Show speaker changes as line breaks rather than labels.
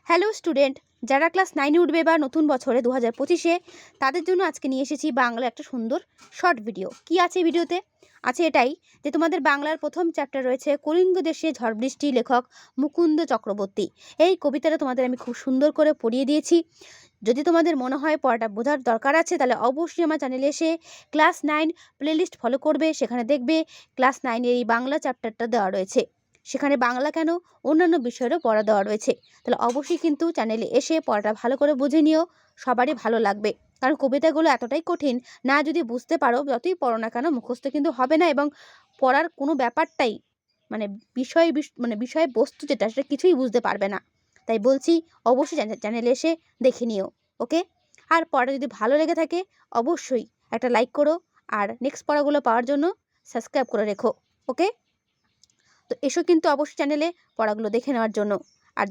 Hello student, যারা class 9-এ উঠবে বা নতুন বছরে 2025-এ, তাদের জন্য আজকে নিয়ে এসেছি বাংলা একটা সুন্দর শর্ট ভিডিও। কি আছে ভিডিওতে? আছে এটাই যে তোমাদের বাংলার প্রথম চ্যাপ্টার রয়েছে কলিঙ্গ দেশে ঝড় বৃষ্টি, লেখক মুকুন্দ চক্রবর্তী। এই কবিতাটা তোমাদের আমি খুব সুন্দর করে পড়িয়ে দিয়েছি। যদি তোমাদের মনে হয় পড়াটা বোঝার দরকার আছে, তাহলে অবশ্যই আমার চ্যানেলে এসে ক্লাস 9 প্লেলিস্ট ফলো করবে। সেখানে দেখবে ক্লাস 9-এর এই বাংলা চ্যাপ্টারটা দেওয়া রয়েছে। সেখানে বাংলা কেন, অন্যান্য বিষয়েরও পড়া দেওয়া রয়েছে। তাহলে অবশ্যই কিন্তু চ্যানেলে এসে পড়াটা ভালো করে বুঝে নিও, সবারই ভালো লাগবে। কারণ কবিতাগুলো এতটাই কঠিন, না যদি বুঝতে পারো, যতই পড়ো না কেন মুখস্থ কিন্তু হবে না, এবং পড়ার কোনো ব্যাপারটাই মানে বিষয় বস্তু যেটা সেটা কিছুই বুঝতে পারবে না। তাই বলছি অবশ্যই চ্যানেলে এসে দেখে নিও, ওকে? আর পড়া যদি ভালো লেগে থাকে অবশ্যই একটা লাইক করো, আর নেক্সট পড়াগুলো পাওয়ার জন্য সাবস্ক্রাইব করে রেখো, ওকে? তো এসো কিন্তু অবশ্যই চ্যানেলে পড়াগুলো দেখে নেওয়ার জন্য। আর